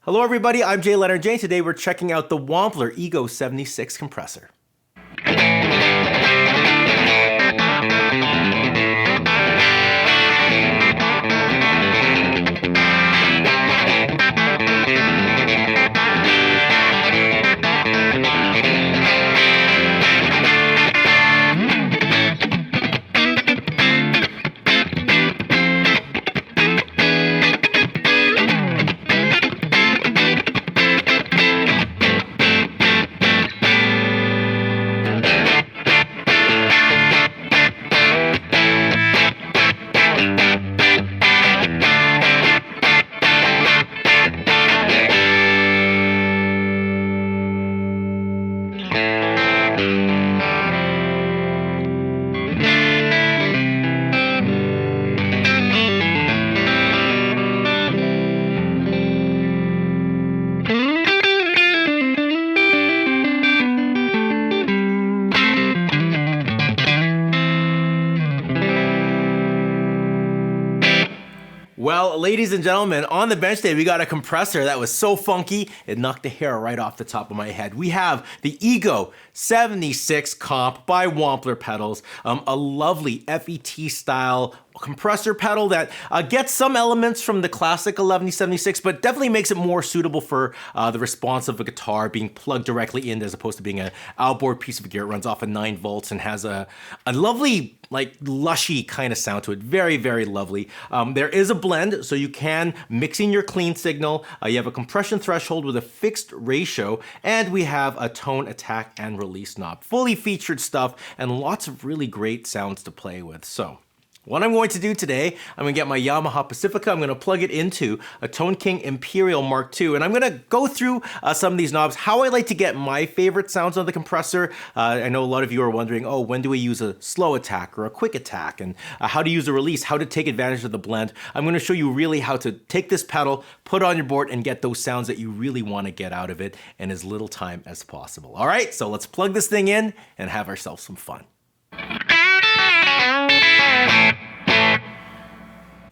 Hello everybody, I'm JayLeonardJ. Today we're checking out the Wampler Ego76 compressor. Well, ladies and gentlemen, on the bench today, we got a compressor that was so funky, it knocked the hair right off the top of my head. We have the Ego76 comp by Wampler pedals, a lovely FET style compressor pedal that gets some elements from the classic 1176, but definitely makes it more suitable for the response of a guitar being plugged directly in as opposed to being an outboard piece of gear. It runs off of 9 volts and has a lovely, like, lushy kind of sound to it. Very, very lovely. There is a blend, so you can mix in your clean signal. You have a compression threshold with a fixed ratio, and we have a tone, attack, and release knob. Fully featured stuff, and lots of really great sounds to play with. So what I'm going to do today, I'm going to get my Yamaha Pacifica, I'm going to plug it into a Tone King Imperial Mark II, and I'm going to go through some of these knobs, how I like to get my favorite sounds on the compressor. I know a lot of you are wondering, oh, when do we use a slow attack or a quick attack, and how to use a release, how to take advantage of the blend. I'm going to show you really how to take this pedal, put it on your board, and get those sounds that you really want to get out of it in as little time as possible. All right, so let's plug this thing in and have ourselves some fun.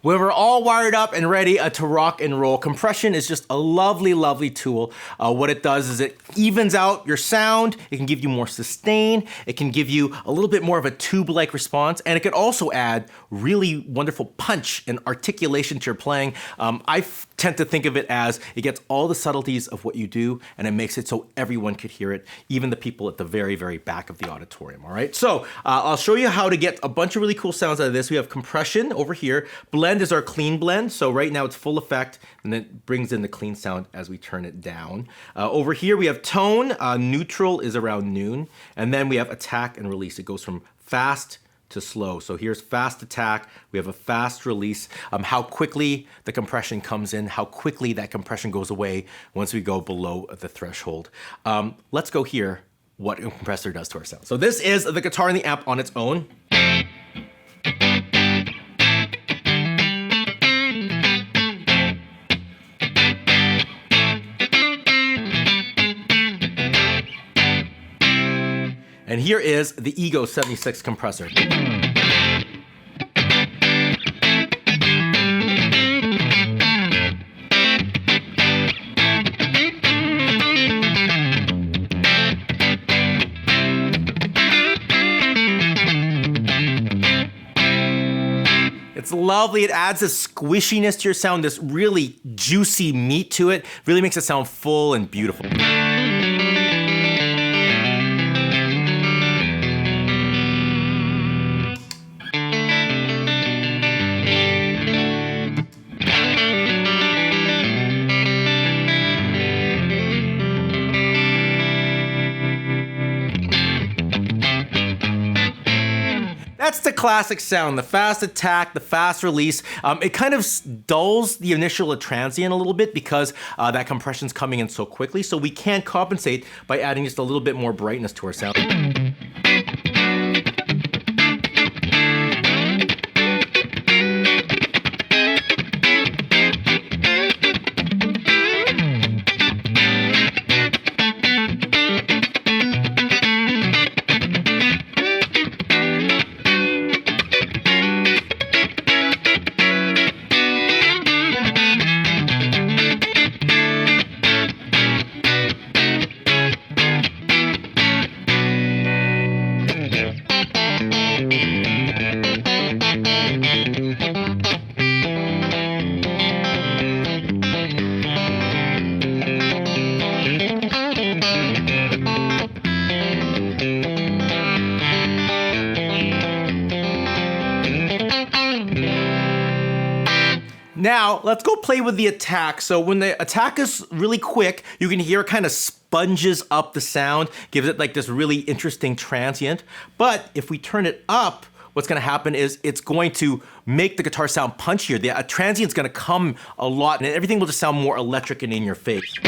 When we're all wired up and ready to rock and roll, compression is just a lovely, lovely tool. What it does is it evens out your sound, it can give you more sustain, it can give you a little bit more of a tube-like response, and it can also add really wonderful punch and articulation to your playing. I tend to think of it as it gets all the subtleties of what you do, and it makes it so everyone could hear it, even the people at the very, very back of the auditorium, all right? So I'll show you how to get a bunch of really cool sounds out of this. We have compression over here. Blend is our clean blend, so right now it's full effect, and then it brings in the clean sound as we turn it down. Over here we have tone, neutral is around noon, and then we have attack and release. It goes from fast to slow. So here's fast attack, we have a fast release, how quickly the compression comes in, how quickly that compression goes away once we go below the threshold. Let's go hear what a compressor does to our sound. So this is the guitar and the amp on its own. And here is the Ego76 compressor. It's lovely. It adds a squishiness to your sound, this really juicy meat to it. Really makes it sound full and beautiful. That's the classic sound, the fast attack, the fast release. It kind of dulls the initial transient a little bit because that compression's coming in so quickly, so we can compensate by adding just a little bit more brightness to our sound. Now, let's go play with the attack. So when the attack is really quick, you can hear it kind of sponges up the sound, gives it like this really interesting transient. But if we turn it up, what's gonna happen is it's going to make the guitar sound punchier. The transient's gonna come a lot, and everything will just sound more electric and in your face.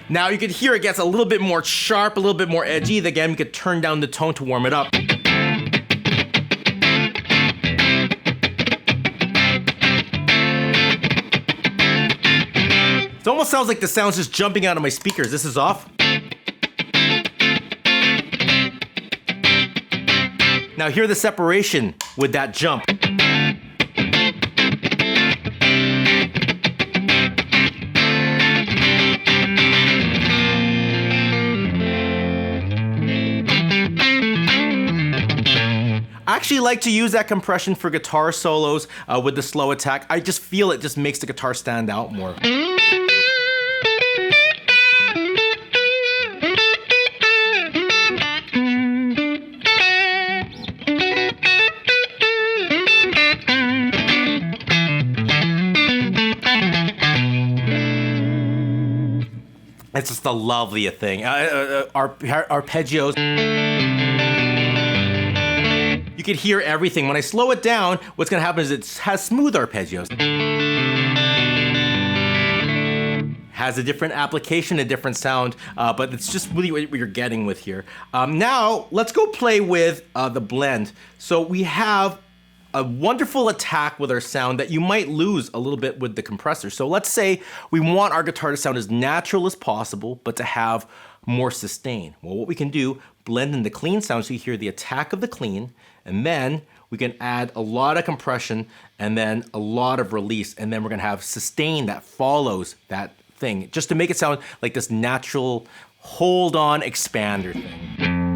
Now you can hear it gets a little bit more sharp, a little bit more edgy. Again, we could turn down the tone to warm it up. It almost sounds like the sound's just jumping out of my speakers. This is off. Now hear the separation with that jump. I actually like to use that compression for guitar solos with the slow attack. I just feel it just makes the guitar stand out more. It's just a lovely thing. Arpeggios. You can hear everything. When I slow it down, what's gonna happen is it has smooth arpeggios. Has a different application, a different sound, but it's just really what you're getting with here. Now, let's go play with the blend. So we have a wonderful attack with our sound that you might lose a little bit with the compressor. So let's say we want our guitar to sound as natural as possible, but to have more sustain. Well, what we can do, blend in the clean sound so you hear the attack of the clean, and then we can add a lot of compression and then a lot of release, and then we're gonna have sustain that follows that thing, just to make it sound like this natural hold-on expander thing.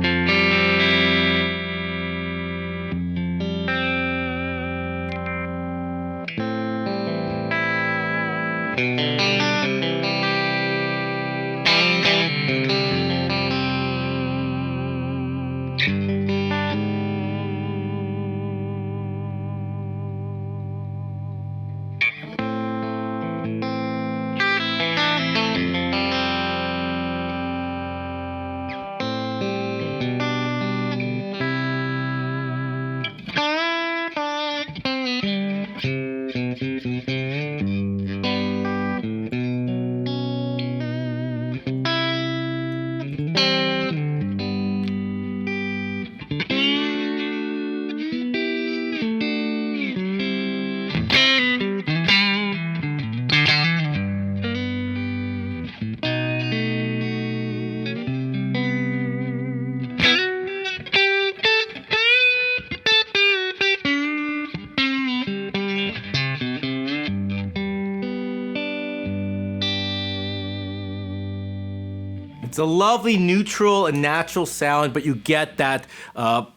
It's a lovely neutral and natural sound, but you get that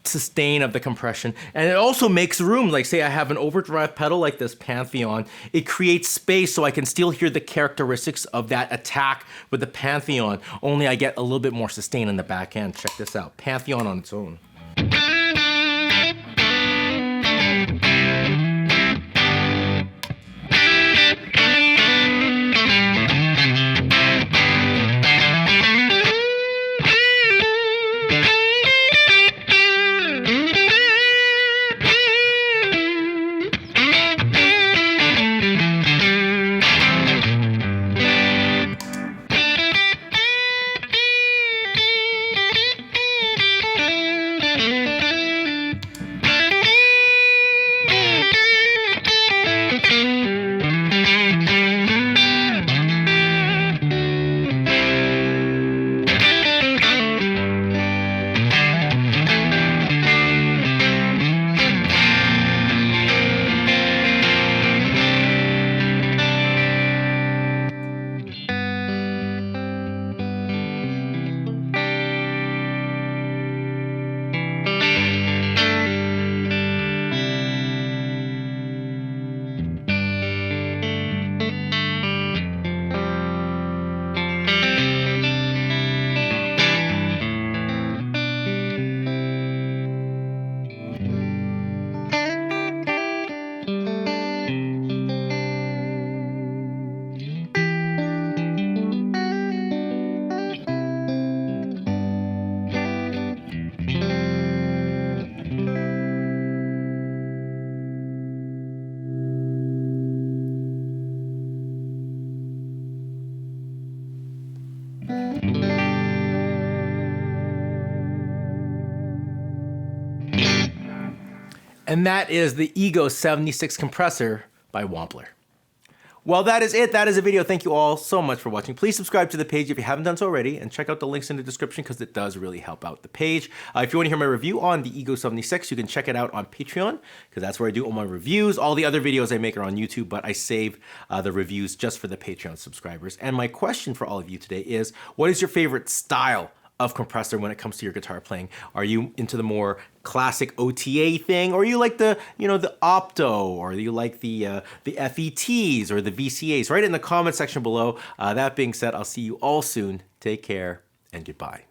sustain of the compression. And it also makes room, like say I have an overdrive pedal like this Pantheon, it creates space so I can still hear the characteristics of that attack with the Pantheon, only I get a little bit more sustain in the back end. Check this out, Pantheon on its own. And that is the Ego76 compressor by Wampler. Well, that is it. That is a video. Thank you all so much for watching. Please subscribe to the page if you haven't done so already, and check out the links in the description because it does really help out the page. If you want to hear my review on the Ego76, you can check it out on Patreon because that's where I do all my reviews. All the other videos I make are on YouTube, but I save the reviews just for the Patreon subscribers. And my question for all of you today is, what is your favorite style of compressor when it comes to your guitar playing? Are you into the more classic OTA thing, or you like the, the opto, or you like the FETs or the VCAs? Write it in the comment section below. That being said, I'll see you all soon. Take care and goodbye.